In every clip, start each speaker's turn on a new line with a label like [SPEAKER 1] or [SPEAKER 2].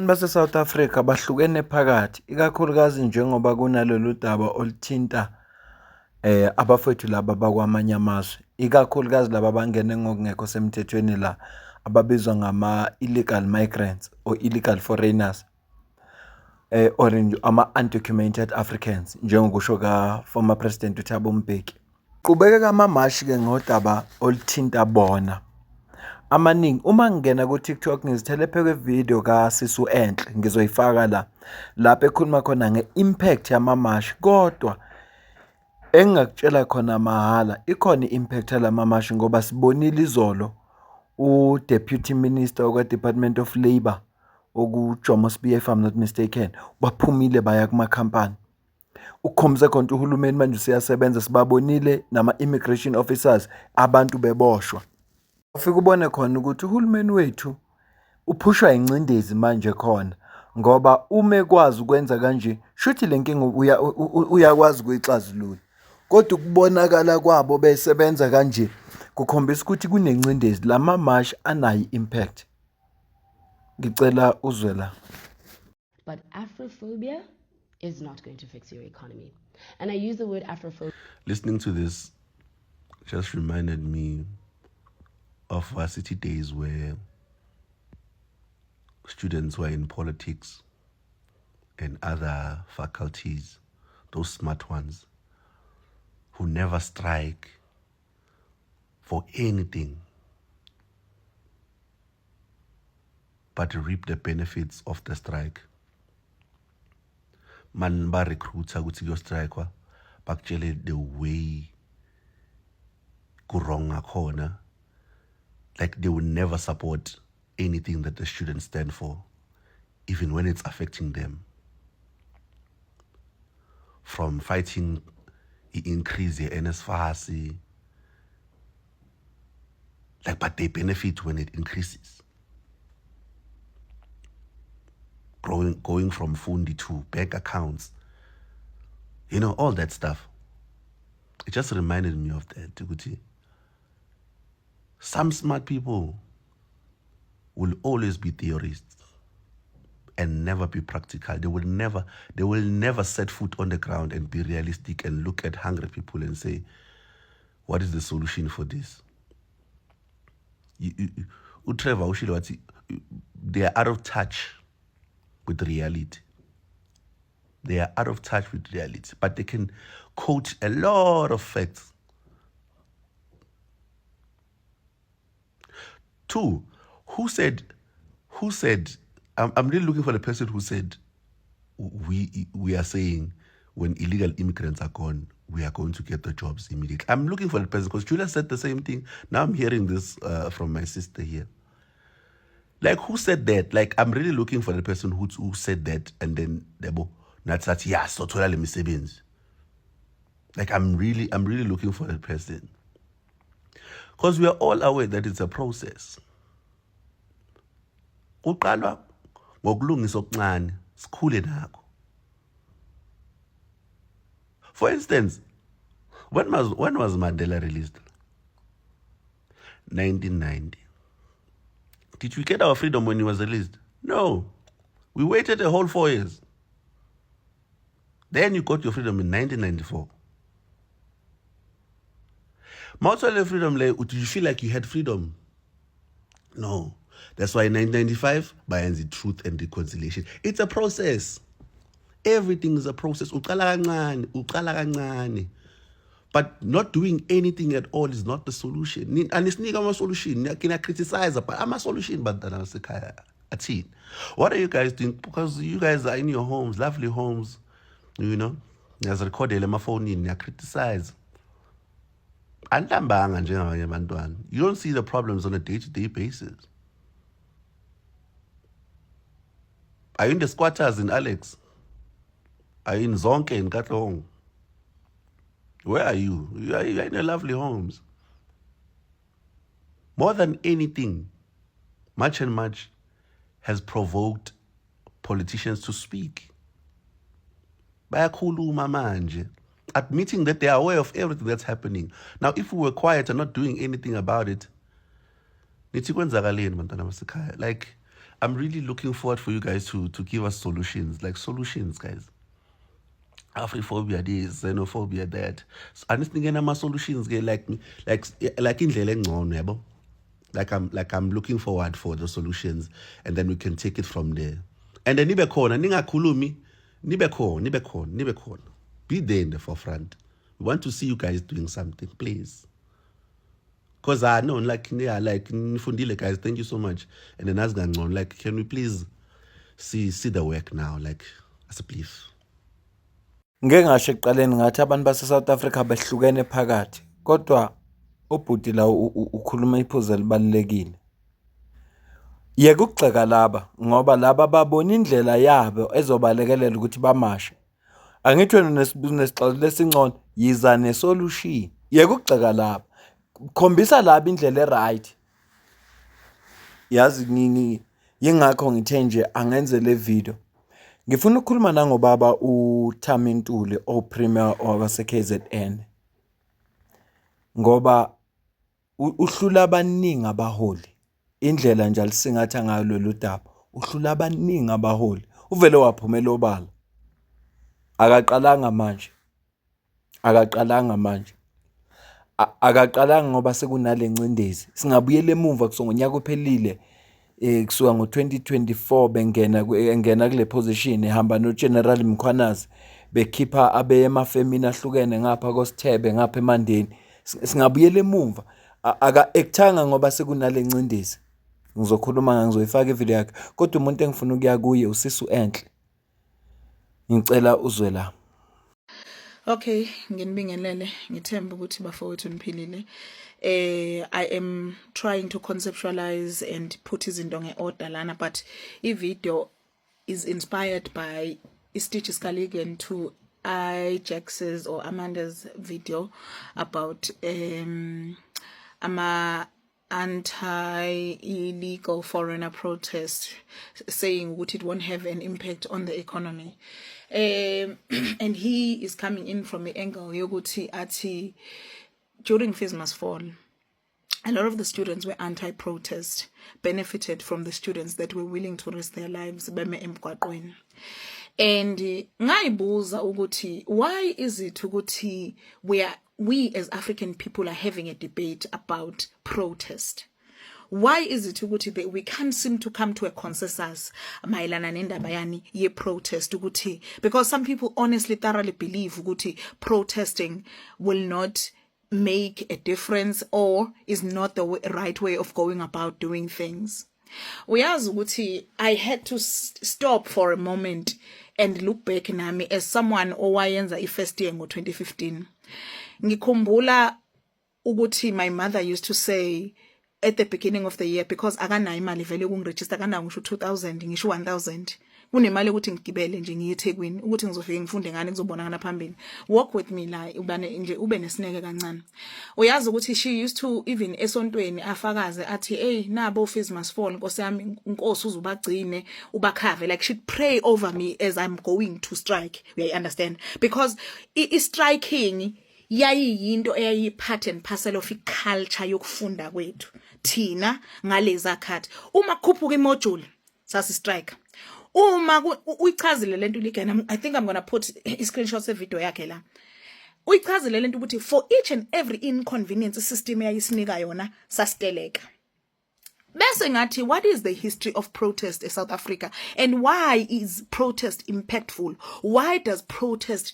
[SPEAKER 1] base-South Africa bahlukene phakathi, ikakhulukazi njengoba kunalolu daba oluthinta abafowethu laba bakwamanye amazwe, ikakhulukazi laba abangene ngokungekho semthethweni la ababizwa ngama-illegal migrants or illegal foreigners, or ama-undocumented Africans njengokusho ka-former President uThabo Mbeki. Qhubekeka amamashi-ke ngodaba oluthinta bona. Amaningi uma ngingena ku-TikTok ngizithele kwe-video kaSisu Enhle ngizoyifaka lapho ekhuluma khona nge-impact yamamashi, kodwa engingakutshela khona mahhala ikhona i-impact yalamamashi ngoba sibonile izolo u-Deputy Minister okwa-Department of Labour okuJomo Sibiya if I'm not mistaken baphumile baya kumakhampani. Ukukhombisa khona ukuthi uhulumeni manje useyasebenza, sibabonile nama-immigration officers abantu beboshwa. Ufike ubone khona ukuthi uhulumeni wethu uphushwa ingcindezi manje khona ngoba uma ekwazi ukwenza kanje shuthi le nkinga uyakwazi ukuyixazulula, kodwa ukubonakala kwabo besebenza kanje kukhombisa ukuthi kunengcindezi, lamamashi anayo impact. Ngicela uzwe la.
[SPEAKER 2] But Afrophobia is not going to fix your economy. And I use the word Afrophobia.
[SPEAKER 3] Listening to this just reminded me of varsity days where students were in politics and other faculties, those smart ones, who never strike for anything but reap the benefits of the strike. Man ba recruiter ukuthi kuyostrikewa bakutshele the way kurong ngakhona, like they will never support anything that the students stand for, even when it's affecting them. From fighting the increase in NSFAS, like, but they benefit when it increases. Going from Fundi to bank accounts, you know, all that stuff. It just reminded me of that, Tuguti. Some smart people will always be theorists and never be practical. They will never set foot on the ground and be realistic and look at hungry people and say, what is the solution for this? Trevor, they are out of touch with reality. They are out of touch with reality, but they can quote a lot of facts. Two, who said, I'm really looking for the person who said, we are saying when illegal immigrants are gone, we are going to get the jobs immediately. I'm looking for the person because Julia said the same thing. Now I'm hearing this from my sister here. Like, who said that? Like, I'm really looking for the person who said that, and then Debo, not that, yeah, so totally misabins. Like, I'm really looking for that person. Because we are all aware that it's a process. Uqalwa ngokulungisa okuncane, sikhule nakho. For instance, when was Mandela released? 1990. Did we get our freedom when he was released? No. We waited a whole 4 years. Then you got your freedom in 1994. Mawuthole freedom, did you feel like you had freedom? No. That's why in 1995, bayenza Truth and Reconciliation. It's a process. Everything is a process. Uqala kancane. But not doing anything at all is not the solution. And it's not a solution. Can I criticize? But I'm a solution. But what are you guys doing? Because you guys are in your homes, lovely homes, you know. There's recorded my phone in. I criticize. You don't see the problems on a day-to-day basis. Are you in the squatters in Alex? Are you in Zonke in Katlong? Where are you? You are in your lovely homes. More than anything, much and much has provoked politicians to speak. Bayakhuluma manje, admitting that they are aware of everything that's happening. Now, if we were quiet and not doing anything about it, like, I'm really looking forward for you guys to give us solutions, like solutions, guys. Afrophobia this, xenophobia that. So anisinikeni ama-solutions ke like indlela engcono yabo. Like I'm looking forward for the solutions, and then we can take it from there. And then nibe khona ningakhulumi, nibe khona. Be there in the forefront. We want to see you guys doing something, please. Because I know, like nifundile guys, thank you so much. And then as on, like, can we please see the work now, like as a please.
[SPEAKER 1] Ngeke ngasho ekuqaleni ngathi abantu base South Africa behlukene phakathi, kodwa ubhuti la ukhuluma iphuzu elibalekile. Yeke ukugxeka laba ngoba laba babona indlela yabo ezobalekelela ukuthi bamashe. Angithi wena nesixazululo lesingcono yiza nesolution. Yeke ukugxeka laba. Khombisa laba indlela eright. Yazi yingakho ngithe nje angenze le video. Ngifuna ukukhuluma nangobaba uThami Ntuli oPremier wase KZN. Ngoba uhlula abaningi abaholi. Indlela nje alisingatha ngayo lolu daba. Uhlula abaningi abaholi. Uvele waphumela obala. Akaqalanga manje. Akaqalanga ngoba sekunale ncindezi. Singabuyela emuva kusongonyaka ophelile. Kusuka ngo-2024 bengena kule position ehamba noGeneral Mkhwanazi bekhipha abe emafemini ahlukene ngapha koSithebe ngapha eMandeni. Singabuyela emuva ekuthanga ngoba sekunale ncindezi. Ngizokhuluma ngizoyifaka ivideo yakhe, kodwa umuntu engifuna ukuya kuye uSisu Enhle. Ngicela uzwe la.
[SPEAKER 4] Okay, nginibingelele ngithemba ukuthi bafowethu niphilile. I am trying to conceptualize and put izinto ngeorder lana, but i-video is inspired by Stitch's colleague and to Ajax's or Amanda's video about anti-illegal foreigner protest, saying what it won't have an impact on the economy. And he is coming in from the angle yoguti ati during Fees Must Fall, a lot of the students were anti-protest, benefited from the students that were willing to risk their lives. And ngaibuza uguti, why is it uguti we as African people are having a debate about protest? Why is it ukuthi that we can't seem to come to a consensus mayelana nendaba yani ye protest ukuthi? Because some people honestly thoroughly believe ukuthi protesting will not make a difference or is not the right way of going about doing things. Uyazi ukuthi I had to stop for a moment and look back nami as someone owayenza first year ngo-2015. Ngikhumbula ukuthi my mother used to say at the beginning of the year, because akanayo imali vele ukungiregister akanayo ngisho 2000 ngisho 1000 kunemali ukuthi ngigibele nje ngiye eThekwini ukuthi ngizofike ngifunde ngane ngizobona ngana phambili. Walk with me la ubane nje ube nesineke kancane. Uyazi ukuthi she used to even esontweni afakaze athi hey nabo Fees Must Fall Nkosi yami inkosi uzubagcine ubakhave, like she'd pray over me as I'm going to strike. You understand? Because striking yayiyinto eyayipart and parcel of culture yokufunda kwethu thina ngaleza khathi. Uma kukhuphuka imodule sasi strike. Uma uyichazile lento ligana, I think I'm going to put a screenshot of video yakhe la. Uyichazile lento ukuthi for each and every inconvenience system eyayisinika yona sasteleka. Bese ngathi, what is the history of protest in South Africa, and why is protest impactful? Why does protest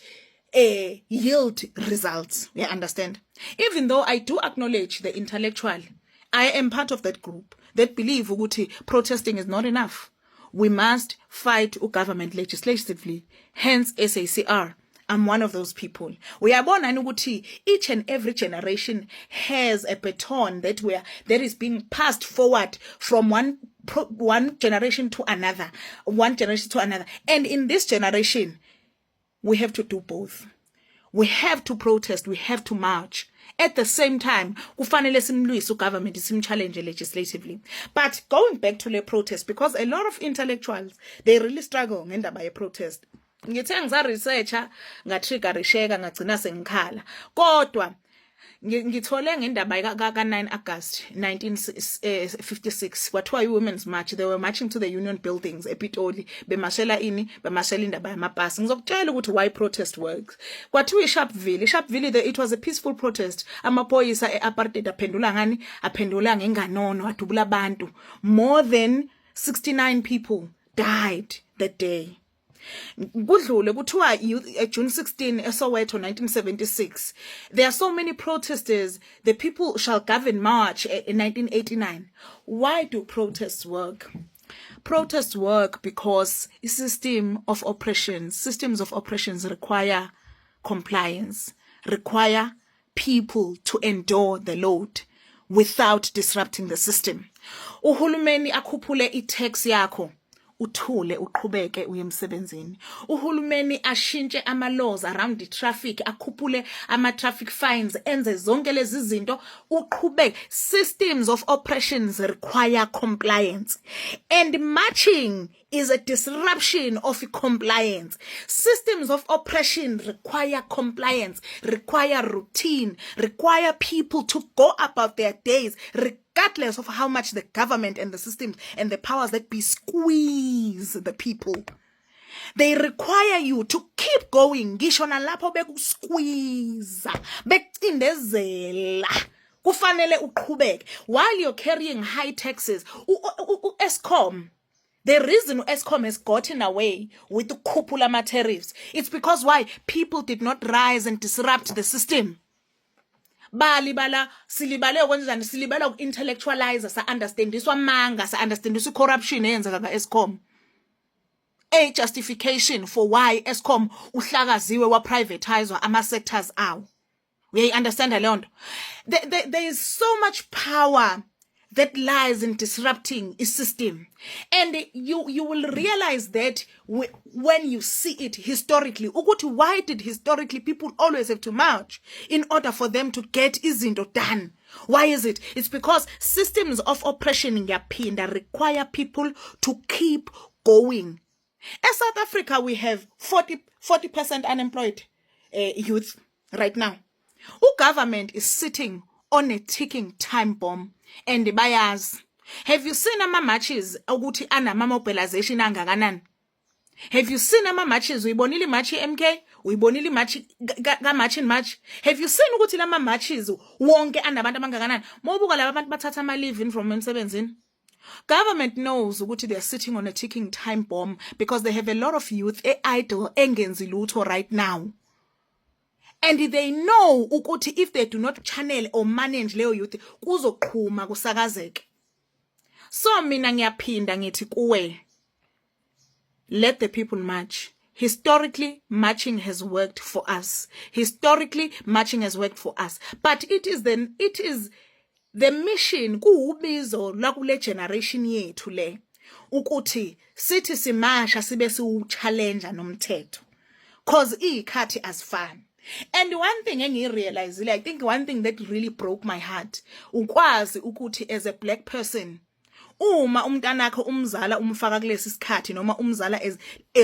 [SPEAKER 4] yield results? You understand? Even though I do acknowledge the intellectual, I am part of that group that believe ukuthi protesting is not enough. We must fight government legislatively, hence SACR. I'm one of those people. We are born ukuthi each and every generation has a baton that is being passed forward from one generation to another, and in this generation we have to do both. We have to protest, we have to march. At the same time, kufanele simlwise government challenge legislatively. But going back to the protest, because a lot of intellectuals, they really struggle ngendaba ye protest. Ngithe ngiza researcher ngatriggerisheka ngagcina sengikhala. Kodwa ngithole ngendaba ka 9 August 1956 kwathiwa i-Women's March. They were marching to the Union Buildings ePitoli bemashela indaba yamapasi. Ngizokutshela ukuthi why protest works. Kwathiwa iSharpeville it was a peaceful protest. Amaphoyisa eapartheid aphendula ngenganono adubula abantu. More than 69 people died that day. Kudlule kuthiwa June 16 eSoweto 1976. There are so many protesters. The People Shall Govern March in 1989. Why do protests work? Protests work because systems of oppressions require compliance, require people to endure the load without disrupting the system. Uhulumeni akhuphule i-tax yakho, uthule uqhubeke uye emsebenzini. Uhulumeni ashintshe ama-laws around the traffic, akhuphule ama-traffic fines, enze zonke lezi zinto, uqhubeke. Systems of oppressions require compliance. And marching is a disruption of compliance. Systems of oppression require compliance, require routine, require people to go about their days, regardless of how much the government and the systems and the powers that be squeeze the people. They require you to keep going. Ngisho nalapho bekusqueeze, bekucindezela. Kufanele uqhubeke. While you're carrying high taxes, Eskom, the reason Eskom has gotten away with the kupula tariffs, it's because why? People did not rise and disrupt the system. Silibale intellectualize, sa understand this one manga, sa understand this corruption eyenzeka Eskom. A justification for why Eskom uhlakaziwe wa privatizwa ama sectors awo. We understand alone. There is so much power that lies in disrupting a system, and you will realize that when you see it historically. Why did historically people always have to march in order for them to get izinto done? Why is it? It's because systems of oppression in yapinda require people to keep going. In South Africa, we have 40% unemployed youth right now. Government is sitting on a ticking time bomb. And the buyers, have you seen ama matches ukuthi anama mobilization angakanani? Have you seen ama matches? Uyibonile match MK? Uyibonile match ka match and match? Have you seen ukuthi lama matches wonke anabantu abangakanani? Mobuka laba abantu bathatha ama leave in from emsebenzini. Government knows ukuthi they are sitting on a ticking time bomb because they have a lot of youth idle engenzi lutho right now. And they know ukuthi if they do not channel or manage leyo youth kuzoqhuma kusakazeke. So mina ngiyaphinda ngithi kuwe, let the people march. Historically, marching has worked for us. Historically, marching has worked for us. But it is the mission kuubizo lakule generation yethu le ukuthi sithi simasha sibe siuchallenge nomthetho. Cause ikhathi asifani. And one thing I realized, I think one thing that really broke my heart, ukwazi ukuthi as a black person, uma umntanakho umzala umfaka kulesi sikhathi noma umzala as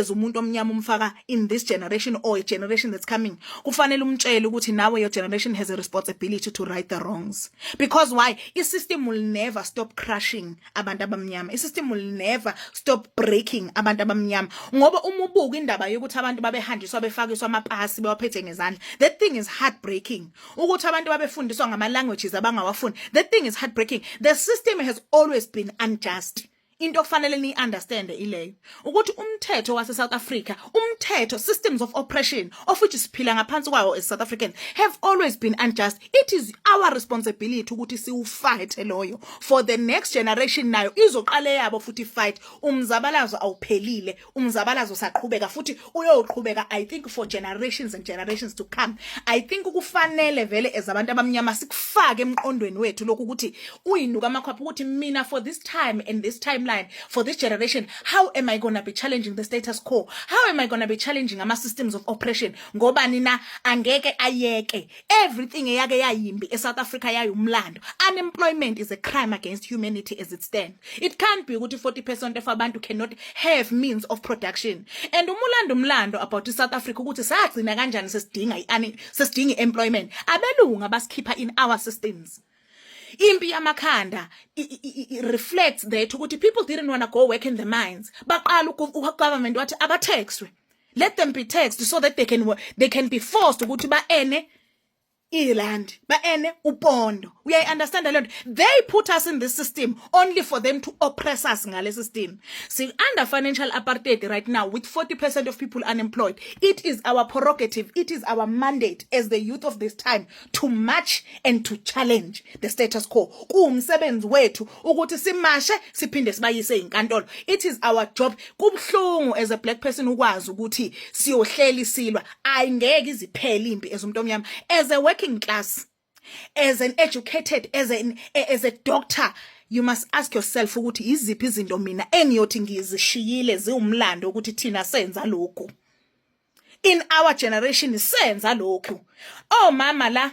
[SPEAKER 4] umuntu omnyama umfaka in this generation or a generation that's coming, kufanele umtshele ukuthi nawe your generation has a responsibility to right the wrongs. Because why? The system will never stop crushing abantu abamnyama. The system will never stop breaking abantu abamnyama. Ngoba umubuka indaba yokuthi abantu babehanjiswa befakiswa amapasi bewaphethe ngezandla, that thing is heartbreaking. Ukuthi abantu babefundiswa ngama languages abangawafuni, that thing is heartbreaking. The system has always been unjust. Into kufanele ni understand ileyo ukuthi umthetho wase South Africa, umthetho, systems of oppression of which siphila ngaphansi kwawo as South Africans, have always been unjust. It is our responsibility ukuthi siufight loyo for the next generation. Nayo izoqale yabo futhi fight. Umzabalazo awuphelile, umzabalazo saqhubeka futhi uyoqhubeka. I think for generations and generations to come. I think ukufanele vele ezabantu abamnyama sikufake emqondweni wethu lokhu ukuthi uyinuka amakhwapha ukuthi mina for this time and this time timeline for this generation. How am I going to be challenging the status quo? How am I going to be challenging ama systems of oppression? Ngoba nina angeke ayeke. Everything eyake yayimbi eSouth Africa yayumlando. Unemployment is a crime against humanity as it stands. It can't be ukuthi 40% of abantu cannot have means of production. And umlando about South Africa ukuthi sagcina kanjani sesidinga employment. Abelungu abasikipha in our systems. Impi yamakhanda reflects that ukuthi people didn't want to go work in the mines. Baqala ugovernment wathi abathexwe. Let them be taxed so that they can be forced ukuthi ba-ene iland, ba-ene upondo. We understand a lot. They put us in this system only for them to oppress us ngale system. See, under financial apartheid right now, with 40% of people unemployed, it is our prerogative, it is our mandate as the youth of this time to march and to challenge the status quo. Kuwumsebenzi wethu ukuthi simashe siphinde sibayise inkantolo. It is our job. Kubhlungu as a black person ukwazi ukuthi siyohleli silwa. Ayingeke iziphele impi as umuntu omnyama. As a working class, as an educated, as a doctor, you must ask yourself ukuthi iziphi izinto mina engiyothi ngizishiyile ziwumlando ukuthi thina senza lokho. In our generation senza lokho. Oh mama la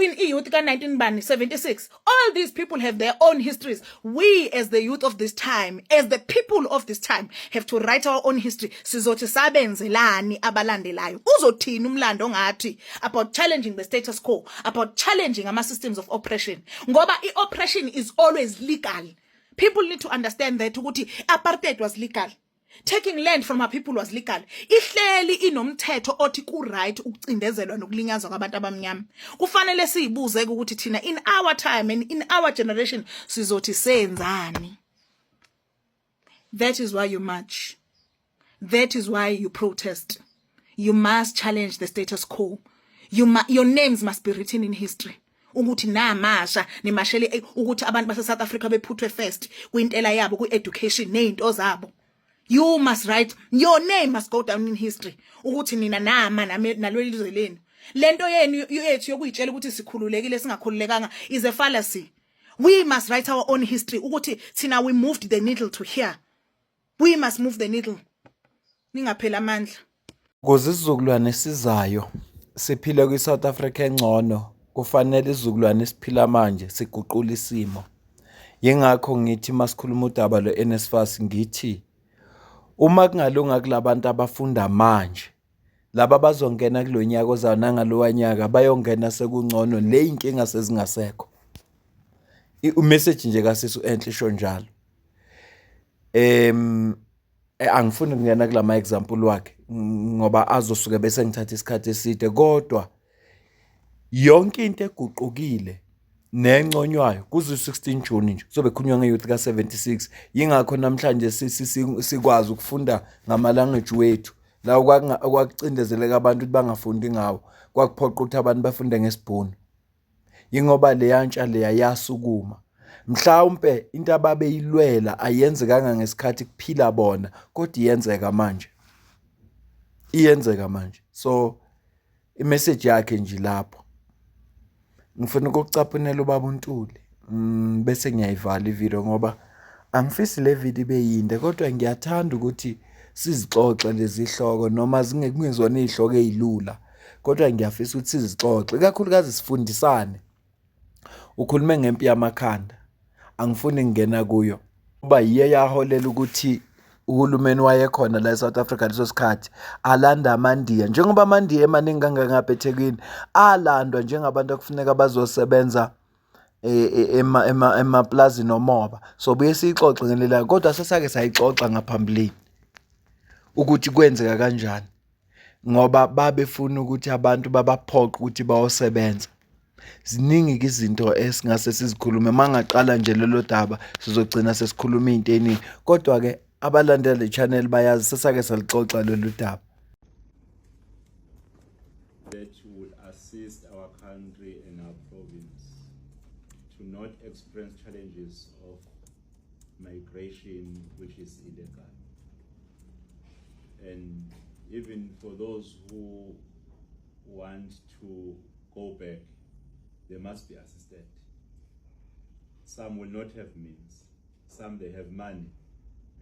[SPEAKER 4] in youth ka 1976, all these people have their own histories. We as the youth of this time, as the people of this time, have to write our own history. Sizothi sabenzelani abalandelayo. Uzothini umlando ngathi about challenging the status quo, about challenging ama systems of oppression. Ngoba oppression is always legal. People need to understand that ukuthi apartheid was legal. Taking land from our people was legal. Ihleli inomthetho othi ku right ukucindezelwa nokulinyazwa kwabantu abamnyama. Kufanele siyibuze ukuthi thina in our time and in our generation sizothi senzani. That is why you march. That is why you protest. You must challenge the status quo. Your names must be written in history. Ukuthi namasha nimashele ukuthi abantu base South Africa bephuthwe first kwintela yabo ku education nezinto zabo. You must write, your name must go down in history. Ukuthi nina nama naleli lizwe lenu. Lento yenu yethu yokuyitshela ukuthi sikhululekile singakhululekanga is a fallacy. We must write our own history. Ukuthi thina we moved the needle to here. We must move the needle. Ningaphela amandla.
[SPEAKER 1] Ukuze isizukulwane esizayo siphile kwi South Africa engcono, kufanele isizukulwane esiphila manje siguqula isimo. Yingakho ngithi masikhuluma udaba lo NSFAS ngithi uma kungalunga kulabantu abafunda manje, laba bazongena kulonyaka ozayo nangalowanyaka bayongena sekungcono le inkinga sezingasekho. Message nje kasisi enhle isho njalo. Angifuni ukungena kulama example wakhe ngoba azosuka bese ngithatha isikhathi eside, kodwa yonke into eguqukile nenconywayo kuzo 16 June nje sobe khulunywa ngeyouth ka 76. Yingakho namhlanje sikwazi ukufunda ngama language wethu la okwakucindezeleka abantu ukuthi bangafundi ngawo, kwakuphoqa ukuthi abantu bafunde ngesibhunu. Yingoba le yantsha leya yasukuma. Mhlawumbe into ababeyilwela ayenzekanga ngesikhathi kuphila bona, kodwa iyenzeka manje. Iyenzeka manje. So imessage yakhe nje lapho. Ngifuna ukucaphunela ubaba uNtuli bese ngiyayivala ivideo ngoba angifisi le video ibe yinde, kodwa ngiyathanda ukuthi sizixoxe lezi hloko noma zingekungezona izihloko ezilula, kodwa ngiyafisa ukuthi sizixoxe ikakhulukazi sifundisane. Ukhulume ngempi yamakhanda, angifuni ngena kuyo kuba yiye yaholela ukuthi uhulumeni wayekhona la eSouth Africa leso sikhathi alanda amandiya, njengoba amandiya emaningi kangangapha eThekwini alandwa njengabantu akufuneka bazosebenza emaplazi nomoba. So buye sixoxe ngelela, kodwa sesake sayixoxa ngaphambilini ukuthi kwenzeka kanjani, ngoba babefuna ukuthi abantu babaphoqa ukuthi bayosebenza. Ziningi izinto esingase sizikhulume, mangaqala nje lelo daba sizogcina sesikhuluma izinto eziningi, kodwa ke abalandela le channel bayazi sesake salixoxa lolu daba.
[SPEAKER 5] That will assist our country and our province to not experience challenges of migration which is illegal. And even for those who want to go back, they must be assisted. Some will not have means, some they have money,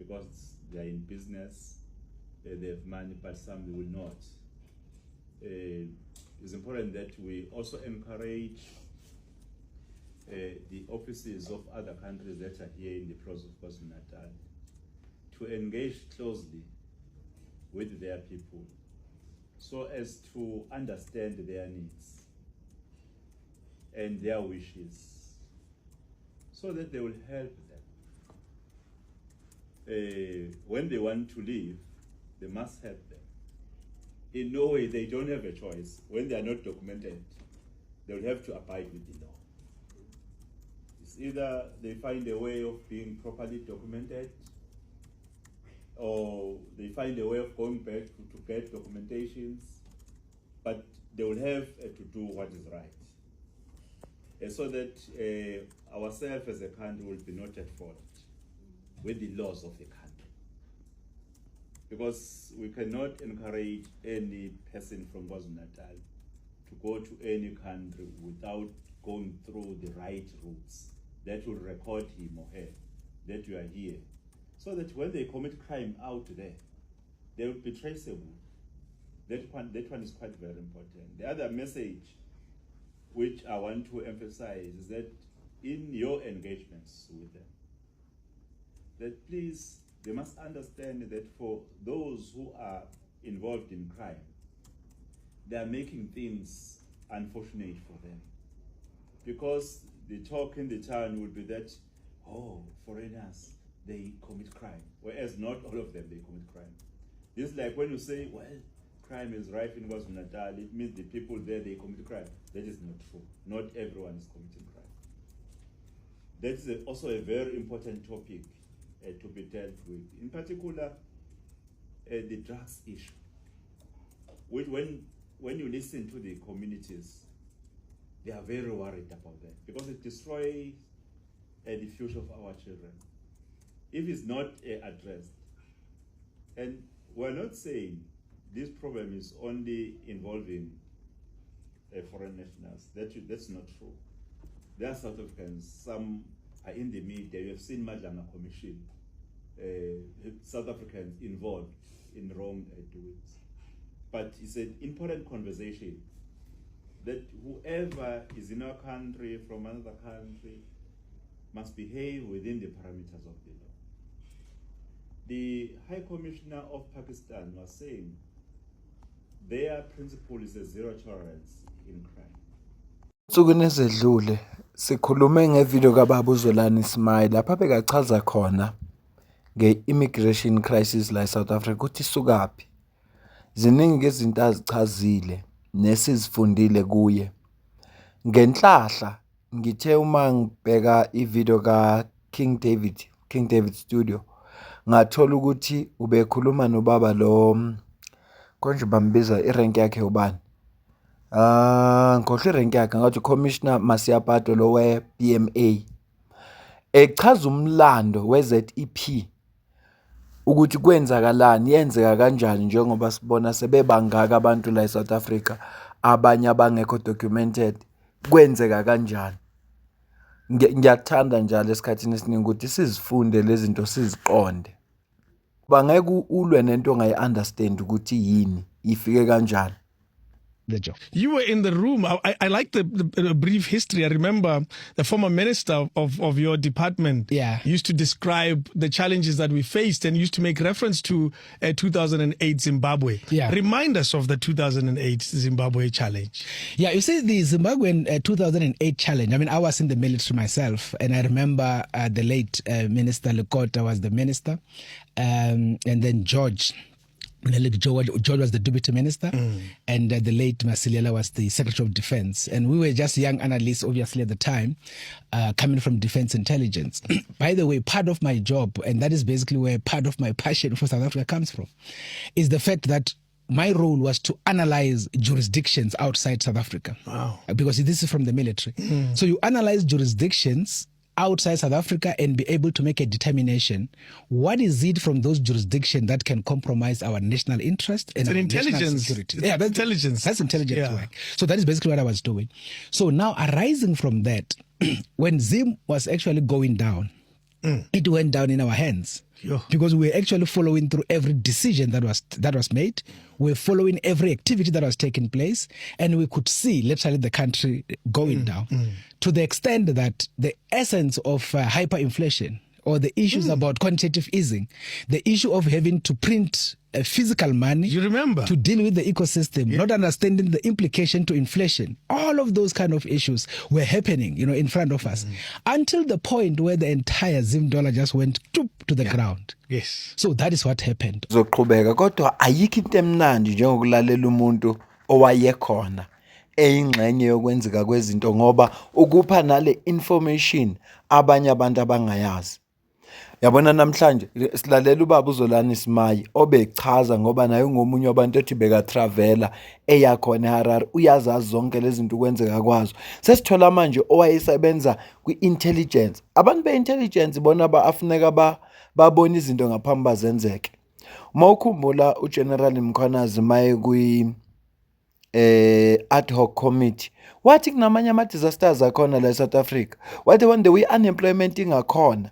[SPEAKER 5] because they are in business, they have money, but some will not. It's important that we also encourage the offices of other countries that are here in the province of KwaZulu-Natal to engage closely with their people so as to understand their needs and their wishes so that they will help them. When they want to leave, they must help them. In Norway, they don't have a choice. When they are not documented, they will have to abide with the law. It's either they find a way of being properly documented, or they find a way of going back to get documentations, but they will have to do what is right. So that ourselves as a country will be not at fault with the laws of the country. Because we cannot encourage any person from KwaZulu-Natal to go to any country without going through the right routes that will record him or her that you are here, so that when they commit crime out there, they will be traceable. That one is quite very important. The other message which I want to emphasize is that in your engagements with them, that please, they must understand that for those who are involved in crime, they are making things unfortunate for them. Because the talk in the town would be that, oh, foreigners, they commit crime. Whereas not all of them, they commit crime. It's like when you say, well, crime is rife in KwaZulu-Natal, it means the people there, they commit crime. That is not true. Not everyone is committing crime. That is also a very important topic to be dealt with. In particular, the drugs issue. Which when you listen to the communities, they are very worried about that because it destroys the future of our children if it's not addressed. And we're not saying this problem is only involving foreign nationals. That's not true. There are South Africans, some are in the media. You have seen Madlanga Commission, South Africans involved in wrongdoings. But it's an important conversation that whoever is in our country from another country must behave within the parameters of the law. The High Commissioner of Pakistan was saying their principle is a zero tolerance in crime.
[SPEAKER 1] Nsukwini ezedlule sikhulume ngevideo kaBaba uZwelani Ismail lapha bekachaza khona nge-immigration crisis la eSouth Africa ukuthi isukaphi. Ziningi izinto azichazile nesizifundile kuye. Ngenhlahla ngithe uma ngibheka ivideo kaKing David Studio ngathola ukuthi ubekhuluma nobaba lo konje bambiza irank yakhe ubani. Ngikhohle irank yakhe ngathi Commissioner Masiapato lo we-BMA. Echaza umlando we-ZEP ukuthi kwenzakalani yenzeka kanjani njengoba sibona sebebangaka abantu la eSouth Africa abanye abangekho documented kwenzeka kanjani. Ngiyathanda njalo esikhathini esiningi ukuthi sizifunde lezi zinto siziqonde. Bangeke ulwe nento ongayi-understand ukuthi yini ifike kanjani.
[SPEAKER 6] The job. You were in the room. I like the brief history. I remember the former minister of your department used to describe the challenges that we faced and used to make reference to 2008 Zimbabwe. Remind us of the 2008 Zimbabwe challenge.
[SPEAKER 7] You see, the Zimbabwean 2008 challenge, I mean, I was in the military myself, and I remember the late Minister Lekota was the minister, and then George was the deputy minister, and the late Masilela was the Secretary of Defense. And we were just young analysts, obviously, at the time, coming from defense intelligence. By the way, part of my job, and that is basically where part of my passion for South Africa comes from, is the fact that my role was to analyze jurisdictions outside South Africa.
[SPEAKER 6] Wow.
[SPEAKER 7] Because this is from the military. So you analyze jurisdictions outside South Africa and be able to make a determination. What is it from those jurisdictions that can compromise our national interest and our national security?
[SPEAKER 6] That's intelligence.
[SPEAKER 7] That's intelligence work. So that is basically what I was doing. So now arising from that, when Zim was actually going down, it went down in our hands.
[SPEAKER 6] Yo.
[SPEAKER 7] Because we were actually following through every decision that was made. We were following every activity that was taking place, and we could see literally the country going down to the extent that the essence of hyperinflation or the issues about quantitative easing, the issue of having to print physical money,
[SPEAKER 6] You remember?
[SPEAKER 7] to deal with the ecosystem, not understanding the implication to inflation. All of those kind of issues were happening, in front of us, until the point where the entire Zim dollar just went to the ground.
[SPEAKER 6] Yes.
[SPEAKER 7] So that is what happened.
[SPEAKER 1] Zoqhubeka kodwa ayikho into emnandi njengokulalela umuntu owayekhona eyingxenye yokwenzeka kwezinto ngoba ukupha nale information abanye abantu abangayazi. Yabona namhlanje silalela ubaba uZolani Simayi obechaza ngoba naye ngomunye wabantu ethi beka travela eyakhona eHarare uyazazi zonke lezi zinto kwenzeka kwazo. Sesithola manje owayesebenza kwi-intelligence. Abantu be-intelligence bona afuneka babona izinto ngaphambi bazenzeke. Uma ukhumbula uGeneral Mkhwanazi maye ad hoc committee wathi kunamanye ama-disasters akhona la eSouth Africa, wathi one the way unemployment ingakhona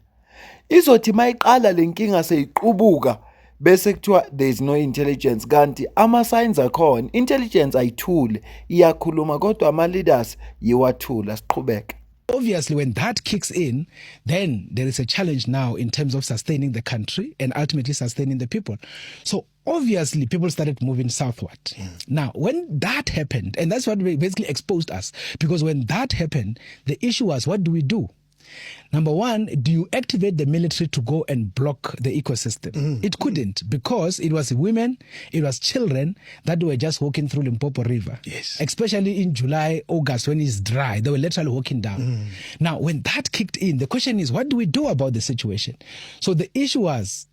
[SPEAKER 1] izothi mayiqala lenkinga seyiqubuka bese kuthiwa there is no intelligence, kanti ama-signs akhona. Intelligence ayithule iyakhuluma kodwa ama-leaders yiwathula. Siqhubeke.
[SPEAKER 7] Obviously, when that kicks in, then there is a challenge now in terms of sustaining the country and ultimately sustaining the people. So obviously, people started moving southward. Now, when that happened, and that's what basically exposed us, because when that happened, the issue was, what do we do? Number one, do you activate the military to go and block the ecosystem? It couldn't, because it was women, it was children that were just walking through Limpopo River.
[SPEAKER 6] Yes.
[SPEAKER 7] Especially in July, August, when it's dry, they were literally walking down. Now, when that kicked in, the question is, what do we do about the situation? So the issue was,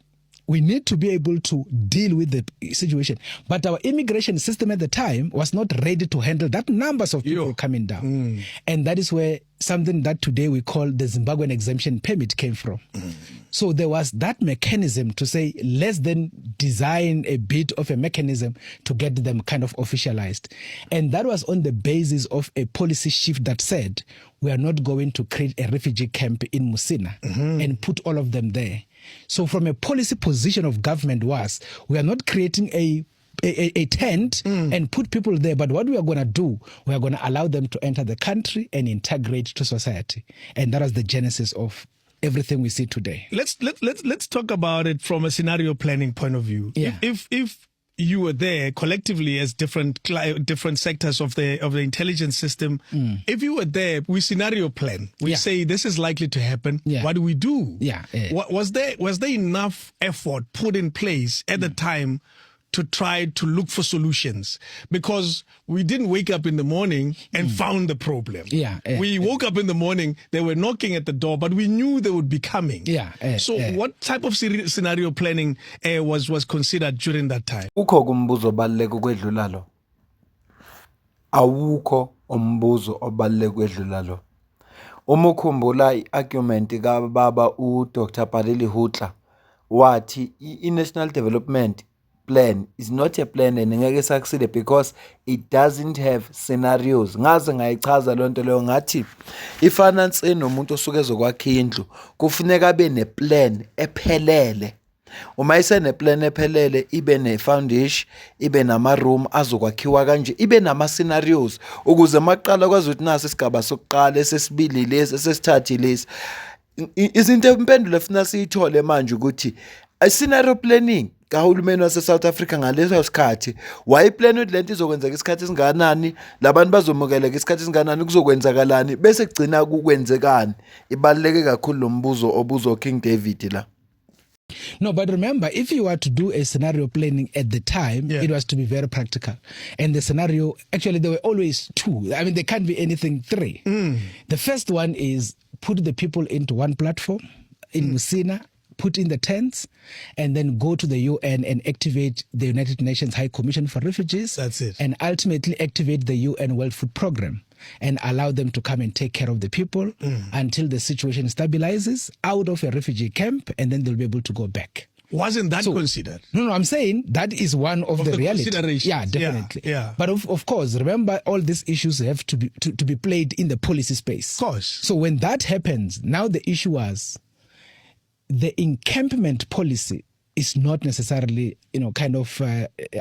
[SPEAKER 7] we need to be able to deal with the situation. But our immigration system at the time was not ready to handle that numbers of people coming down. And that is where something that today we call the Zimbabwean exemption permit came from. So there was that mechanism to say, let's then design a bit of a mechanism to get them kind of officialized. And that was on the basis of a policy shift that said, we are not going to create a refugee camp in Musina and put all of them there. So from a policy position of government was, we are not creating a tent and put people there, but what we are going to do, we are going to allow them to enter the country and integrate to society. And that was the genesis of everything we see today.
[SPEAKER 6] Let's talk about it from a scenario planning point of view.
[SPEAKER 7] Yeah.
[SPEAKER 6] If you were there collectively as different sectors of the intelligence system, if you were there, we scenario plan. We say this is likely to happen.
[SPEAKER 7] Yeah.
[SPEAKER 6] What do we do?
[SPEAKER 7] Yeah.
[SPEAKER 6] Was there enough effort put in place at the time to try to look for solutions? Because we didn't wake up in the morning and found the problem. We woke up in the morning, they were knocking at the door, but we knew they would be coming. So what type of scenario planning was considered during that time?
[SPEAKER 1] Ukho kumbuzo obaluleke ukwedlula lo. Awukho umbuzo obaluleke ukwedlula lo. Uma ukhumbula i-argument kaBaba uDr. Paleli Hutla wathi i-National Development Plan is not a plan and ngeke succeed because it doesn't have scenarios. Ngaze ngayichaza lonto leyo ngathi ifinance enomuntu osuke ezokwakha indlu kufuneka abe neplan ephelele. Uma isene plan ephelele ibe ne foundation, ibe nama room azokwakhiwa kanje, ibe nama scenarios ukuze maqala kwazi ukuthi nasi isigaba sokuqala, esesibili lesi, esesithathu lesi. Izinto impendulo efuna siyithole manje ukuthi scenario planning kahulumeni wase South Africa ngaleso sikhathi wayiplan ukuthi lento izokwenzeka isikhathi esinganani, labantu bazomukeleka isikhathi esinganani, kuzokwenzakalani bese kugcina kukwenzekani. Ibaluleke kakhulu lo mbuzo obuzo King David la.
[SPEAKER 7] No, but remember, if you were to do a scenario planning at the time, it was to be very practical. And the scenario, actually, there were always two. I mean, there can't be anything three. The first one is put the people into one platform in Musina, put in the tents, and then go to the UN and activate the United Nations High Commission for Refugees.
[SPEAKER 6] That's it.
[SPEAKER 7] And ultimately activate the UN World Food Programme and allow them to come and take care of the people until the situation stabilizes out of a refugee camp, and then they'll be able to go back.
[SPEAKER 6] Wasn't that considered?
[SPEAKER 7] No, I'm saying that is one of the reality.
[SPEAKER 6] Considerations.
[SPEAKER 7] Yeah, definitely.
[SPEAKER 6] Yeah.
[SPEAKER 7] But of course, remember, all these issues have to be played in the policy space.
[SPEAKER 6] Of course.
[SPEAKER 7] So when that happens, now the issue was, the encampment policy is not necessarily, kind of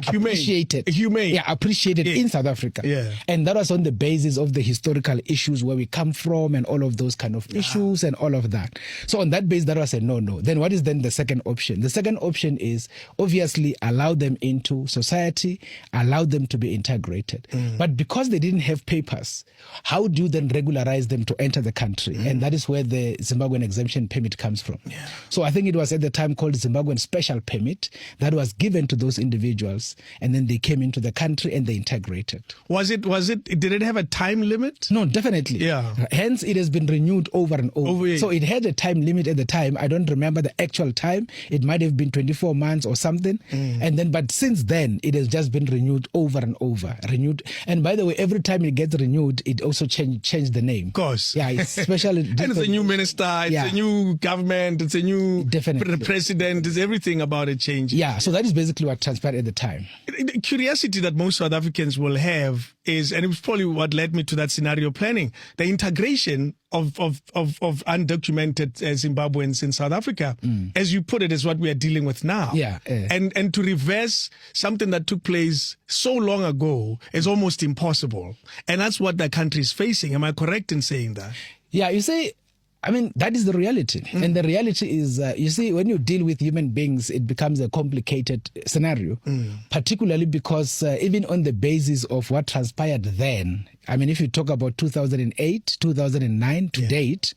[SPEAKER 7] appreciated.
[SPEAKER 6] Humane.
[SPEAKER 7] Yeah, appreciated in South Africa.
[SPEAKER 6] Yeah.
[SPEAKER 7] And that was on the basis of the historical issues where we come from and all of those kind of issues and all of that. So on that basis, that was a no. Then what is then the second option? The second option is obviously allow them into society, allow them to be integrated. But because they didn't have papers, how do you then regularize them to enter the country? And that is where the Zimbabwean exemption permit comes from. Yeah. So I think it was at the time called Zimbabwean Special Permit that was given to those individuals, and then they came into the country and they integrated.
[SPEAKER 6] Did it have a time limit?
[SPEAKER 7] No, definitely.
[SPEAKER 6] Yeah.
[SPEAKER 7] Hence, it has been renewed over and over. So it had a time limit at the time. I don't remember the actual time. It might have been 24 months or something. And then, but since then, it has just been renewed over and over. And by the way, every time it gets renewed, it also changed the name.
[SPEAKER 6] Of course.
[SPEAKER 7] Yeah, it's especially.
[SPEAKER 6] And it's a new minister, it's a new government, it's a new president, it's everything about it changing.
[SPEAKER 7] Yeah, so that is basically what transpired at the time.
[SPEAKER 6] The curiosity that most South Africans will have is, and it was probably what led me to that scenario planning, the integration of undocumented Zimbabweans in South Africa, as you put it, is what we are dealing with now.
[SPEAKER 7] Yeah.
[SPEAKER 6] And to reverse something that took place so long ago is almost impossible. And that's what the country is facing. Am I correct in saying that?
[SPEAKER 7] Yeah, you say, I mean, that is the reality. And the reality is, you see, when you deal with human beings, it becomes a complicated scenario, particularly because even on the basis of what transpired then, I mean, if you talk about 2008, 2009 to date,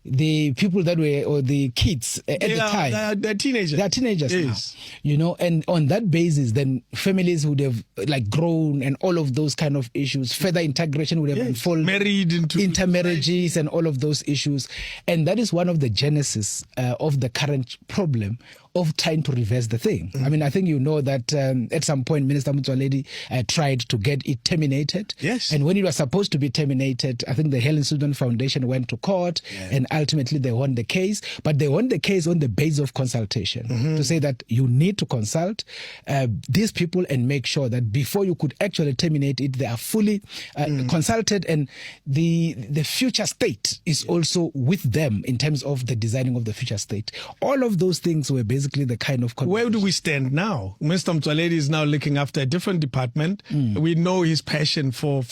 [SPEAKER 7] the people that were, or the kids at the time,
[SPEAKER 6] they're teenagers.
[SPEAKER 7] They're teenagers now, and on that basis, then families would have grown and all of those kind of issues. Further integration would have unfolded,
[SPEAKER 6] married into
[SPEAKER 7] intermarriages and all of those issues, and that is one of the genesis of the current problem of trying to reverse the thing. I mean, I think you know that at some point Minister Motsoaledi tried to get it terminated.
[SPEAKER 6] Yes.
[SPEAKER 7] And when it was supposed to be terminated, I think the Helen Suzman Foundation went to court and ultimately they won the case. But they won the case on the basis of consultation to say that you need to consult these people and make sure that before you could actually terminate it, they are fully consulted, and the future state is also with them in terms of the designing of the future state. All of those things were basically the kind of...
[SPEAKER 6] Where do we stand now? Mr. Motsoaledi is now looking after a different department. We know his passion for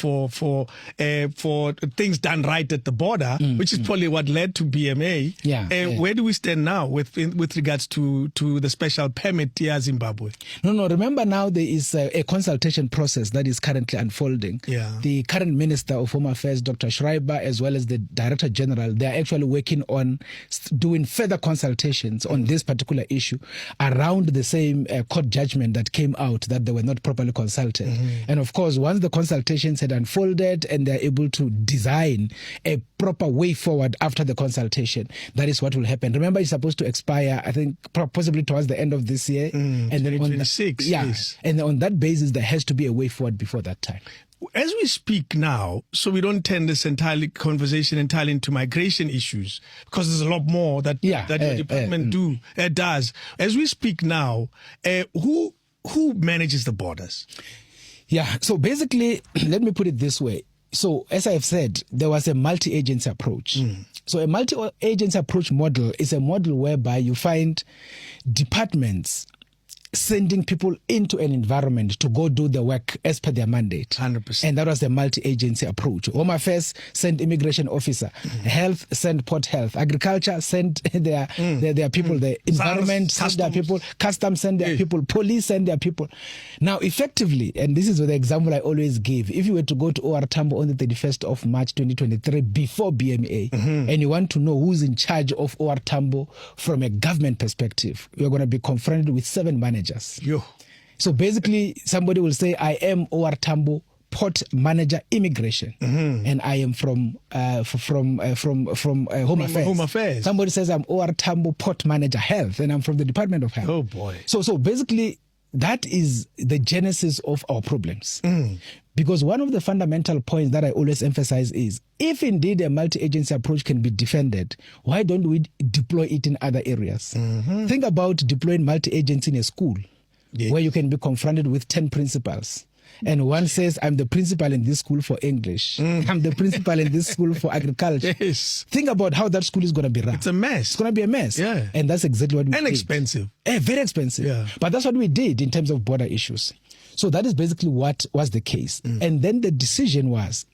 [SPEAKER 6] things done right at the border, which is probably what led to BMA. Where do we stand now with regards to the special permit here, Zimbabwe?
[SPEAKER 7] No, remember now there is a consultation process that is currently unfolding. The current Minister of Home Affairs, Dr. Schreiber, as well as the Director General, they are actually working on doing further consultations on this particular issue around the same court judgment that came out that they were not properly consulted. And of course, once the consultations had unfolded and they're able to design a proper way forward after the consultation, that is what will happen. Remember, it's supposed to expire, I think, possibly towards the end of this year. And then
[SPEAKER 6] 2026. Yes.
[SPEAKER 7] And on that basis, there has to be a way forward before that time.
[SPEAKER 6] As we speak now, so we don't turn this conversation entirely into migration issues, because there's a lot more that your department does. As we speak now, who manages the borders?
[SPEAKER 7] Yeah, so basically, let me put it this way. So as I've said, there was a multi-agency approach. So a multi-agency approach model is a model whereby you find departments sending people into an environment to go do the work as per their mandate.
[SPEAKER 6] 100%.
[SPEAKER 7] And that was the multi-agency approach. Home Affairs sent immigration officer. Health sent Port Health. Agriculture sent their people. The environment sent their people. Customs sent their people. Police sent their people. Now, effectively, and this is the example I always give, if you were to go to OR Tambo on the 31st of March 2023 before BMA, and you want to know who's in charge of OR Tambo from a government perspective, you're going to be confronted with 7 managers. So basically, somebody will say, I am OR Tambo Port Manager Immigration, and I am from Home Affairs.
[SPEAKER 6] Home Affairs.
[SPEAKER 7] Somebody says I'm OR Tambo Port Manager Health, and I'm from the Department of Health.
[SPEAKER 6] Oh boy!
[SPEAKER 7] So basically, that is the genesis of our problems. Because one of the fundamental points that I always emphasize is, if indeed a multi-agency approach can be defended, why don't we deploy it in other areas? Think about deploying multi-agency in a school where you can be confronted with 10 principals. and one says, I'm the principal in this school for English. I'm the principal in this school for agriculture.
[SPEAKER 6] Yes.
[SPEAKER 7] Think about how that school is going to be run.
[SPEAKER 6] It's a mess.
[SPEAKER 7] It's going to be a mess.
[SPEAKER 6] Yeah.
[SPEAKER 7] And that's exactly what we
[SPEAKER 6] And
[SPEAKER 7] did.
[SPEAKER 6] expensive.
[SPEAKER 7] Very expensive.
[SPEAKER 6] Yeah.
[SPEAKER 7] But that's what we did in terms of border issues. So that is basically what was the case. And then the decision was,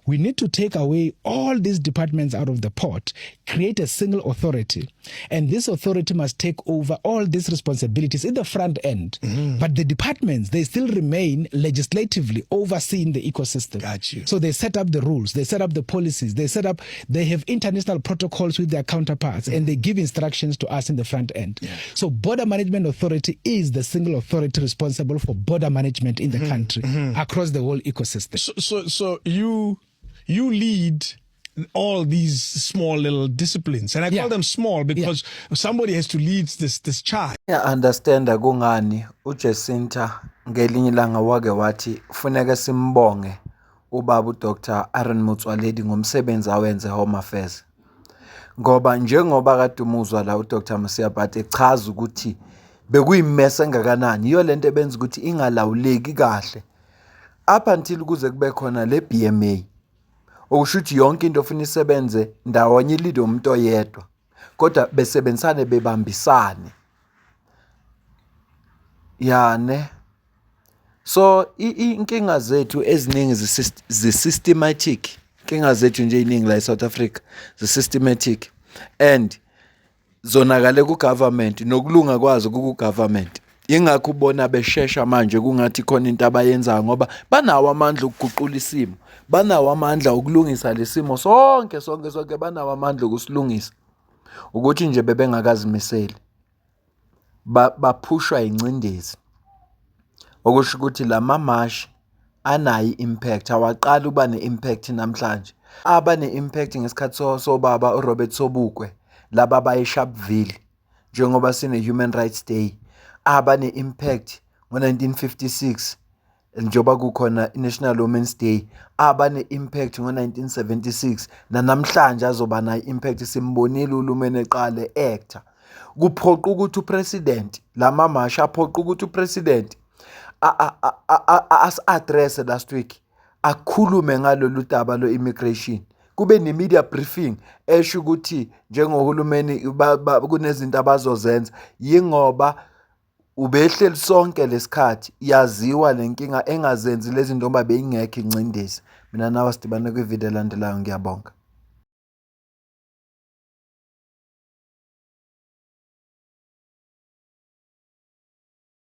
[SPEAKER 7] we need to take away all these departments out of the pot, create a single authority, and this authority must take over all these responsibilities in the front end. But the departments, they still remain legislatively overseeing the ecosystem.
[SPEAKER 6] Got you.
[SPEAKER 7] So they set up the rules, they set up the policies, they have international protocols with their counterparts, and they give instructions to us in the front end. So Border Management Authority is the single authority responsible for border management in the country across the whole ecosystem.
[SPEAKER 6] So you lead all these small little disciplines, and I call them small because somebody has to lead this charge.
[SPEAKER 1] Understand kungani uJacinta ngelinye ilanga wake wathi kufuneka simbonge ubaba uDr Aaron Motsoaledi ngomsebenzi awenze Home Affairs, ngoba njengoba kade umuzwa la uDr Mosiyabhati echaza ukuthi bekuyimesa engakanani iyo lento ebenza ukuthi ingalawuleki kahle up until kuze kube khona le BMA. Okusho ukuthi yonke into ofuna isebenze ndawonye lead umuntu oyedwa, kodwa besebenzisane bebambisane. Ne. So inkinga zethu eziningi systematic. Inkinga zethu nje iningi la eSouth Africa systematic, and zonakale ku government nokulunga kwazo ku government. Ingakho ubona beshesha manje kungathi khona into abayenzayo ngoba banawo amandla okuguqula isimo, banawo amandla okulungisa lesimo sonke banawo amandla okusilungisa, ukuthi nje bebengakazimiseli baphushwa incindezi. Okusho ukuthi lama mashi anayi impact, awaqala uba ne-impact namhlanje, aba ne-impact ngesikhathi sobaba uRobert Sobukwe laba baye Sharpeville njengoba sine Human Rights Day, aba ne-impact ngo-1956 njengoba kukhona i-National Women's Day, aba ne-impact ngo-1976 namhlanje azoba nayo impact. Simbonile uHulumeni eqale actor kuphoqa ukuthi upresident lama mashi aphoqa ukuthi upresident as-address last week akhulume ngalolu daba lo-immigration, kube ne-media briefing esho ukuthi njengohulumeni kunezinto abazozenza, yingoba ubehleli sonke lesikhathi yaziwa lenkinga engazenzi lezi nto ngoba beyingekho incindezi. Mina nawe sidibane kwivideo elandelayo, ngiyabonga.